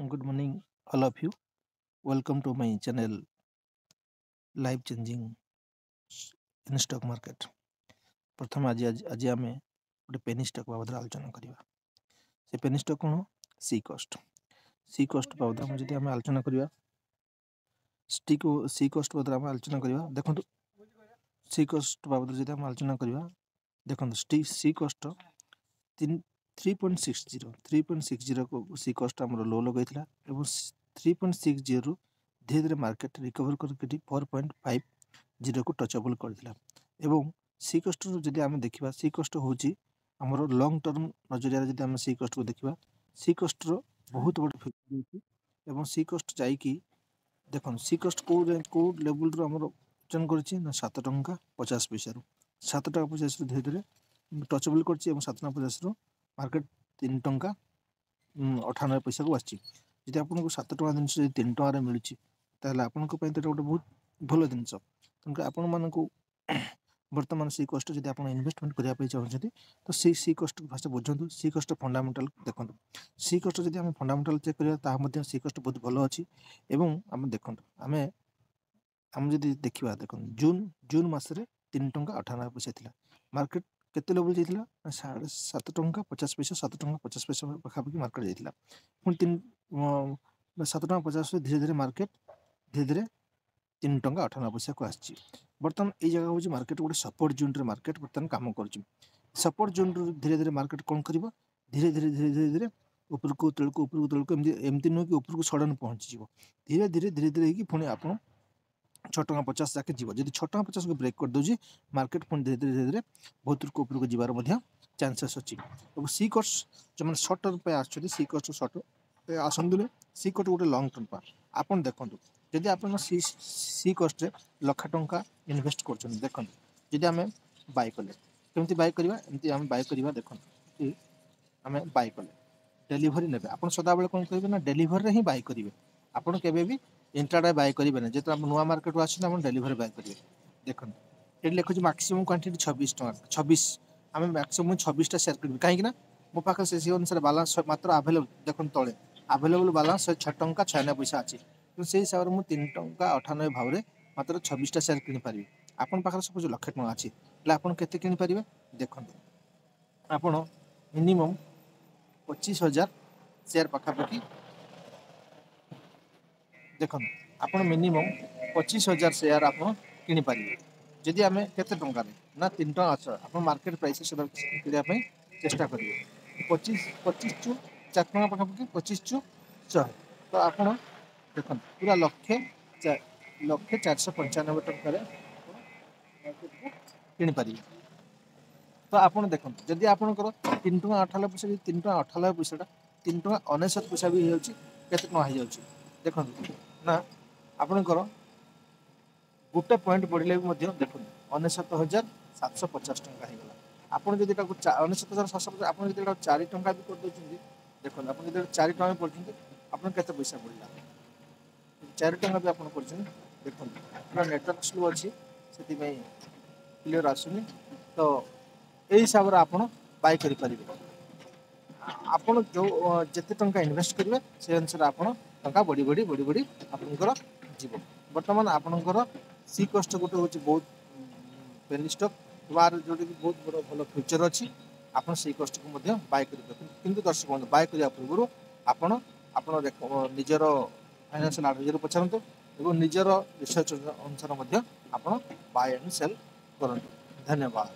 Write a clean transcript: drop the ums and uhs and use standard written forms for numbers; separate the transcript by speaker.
Speaker 1: Good morning, all of you. Welcome to my channel, Life Changing in Stock Market. प्रथम आज आम गोटे penny stock बाबद आलोचना करवा से पेनी स्टॉक कौन सी कस्ट बाबद जब आम आलोचना करवा सी कस्ट बाबद आम आलोचना करवा देखो सी कस्ट बाबद जब आम आलोचना करवा देखो सी कस्ट 3.60 को सी कस्ट आम लो लगे 3.60 रु धीरे धीरे मार्केट रिकवर करके 4.50 को टचअबल करथिला एवं सी कस्ट जब आम देखा सी कस्ट हूँ आमर लंग टर्म नजरिया जब आम सी कस्ट को देखा सी कस्ट बहुत बड़ फ्यूचर और सी कस्ट जाकि देख सी कस्ट कौ लेवल रू आमर रिटर्न कर 7 टंका 50 पैसा रू 7 टंका 50 धीरे धीरे टचअबल कर 7 टंका 50 रू मार्केट 3 टंका 98 पैसा को आसी आपको 7 टंका जिन 3 टंकार मिलूँ आपण गोटे बहुत भल जिनस तेणुक आपण मानक बर्तमान सी कस्ट जब आप इन्वेस्टमेंट करने चाहते तो सी कस्ट फास्ट बुझु सी कस्ट फंडामेंटाल देखो सी कस्ट जब आम फंडामेंटाल चेक करा सी कस्ट बहुत भल अच्छी आम देखो आम आम जब देखा देख जून मसरे 3 टंका 98 पैसा था मार्केट केते लेवल जाइए 7 टंका 50 पैसा 7 टंका 50 पैसा पाखापाखि मार्केट जाइए पुणी 7 टंका 50 धीरे धीरे मार्केट धीरे धीरे 3 टंका 98 पैसा को आसी बर्तमान ये जगह हूँ मार्केट गोटे सपोर्ट जोन रे मार्केट बर्तमान काम कर सपोर्ट जोन धीरे धीरे मार्केट कौन कर धीरे धीरे धीरे धीरे धीरे उपरको तलको एमती नुह कि उपरको सडन पहुँची धीरे धीरे धीरे धीरे पुणी आप 6 टंका 50 जाके जीव जब 6 टंका 50 को ब्रेक कर दूसरी मार्केट पुणी धीरे धीरे धीरे धीरे बहुत उपरको जीवार चांसेस अच्छी और सी कस्ट जो मैंने सर्ट टर्म पे आसुँच सी कस्ट सर्ट आसतु सी कस्ट गोटे लंग टर्म पर आप देखो जदि आप सी कस्ट लक्ष टंका इन्वेस्ट कर देखो जदि आम बाय कले कमी बाय करवा एमती आम बाय करवा देखो आम बाय कले डेलीवरी ने आप सदाबे कौन करेंगे ना डेलीवरी ही बाय करेंगे आपड़ के इंट्राडे बाय करेंगे ना जो नुआ मार्केट आस डेलीवरी बाय करेंगे देखो ये लिखुच मैक्सिमम क्वांटिटी 26 टंका 26 आम मैक्सिमम 26टा सेयार करेंगे कहीं मो पाखे से अनुसार बालांस मात्र आभेलेबल देखो तले आभेलेबल बालांस 6 टंका 96 पैसा अच्छी तो से हिसाब से मुझे 3 टंका 98 भाव में मात्र 26टा सेयार किपारि आपन पाखे सपोज लक्ष टंका अच्छी आपन केते किपारे देखो आपन मिनिमम 25,000 सेयार पाखापाखि देखो आपन मिनिमम 25,000 सेयार आप किपारे जदि आम केते टंका ना 3 टंका अच्छा आप मार्केट प्राइस करने चेष्टा करेंगे 25 चु 4 टंका पाखापाखि 25 चु 100 तो आप देखो पूरा लक्षे 495 टंकार किपारे तो आप देखो जदि आपंकर 3 टंका 98 पैसा 3 टंका 98 पैसा 3 टंका 99 पैसा भी हो देखो ना आपंकर गोटे पॉइंट बढ़ले भी देखो 99,750 टंका होगा आपड़ जब 99,750 आप 4 टंका भी कर देखो आप 4 टंका पड़ते आप पैसा बढ़ला 4 टंका भी आप देखो पूरा नेटवर्क स्लो अच्छी से क्लियर आसुनी तो यही हिसाब से आप बाय करेंगे आपड़ जो जिते टंका इन्वेस्ट करेंगे से अनुसार आप टंका बढ़ी बढ़ी बढ़ी बढ़ी आपंकर जीव बर्तमान आपंकर सी कस्ट गोटे हूँ बहुत पेनी स्टॉक बार जोटी बहुत बड़ा भल फ्यूचर अच्छी आप सी कस्ट को बाय करेंगे किंतु दर्शक बंधु बाय करने पूर्व आपण निजर फाइनेंशियल एडवाइजर पचारतु और निजर रिसर्च अनुसार आप बाय एंड सेल करूँ धन्यवाद।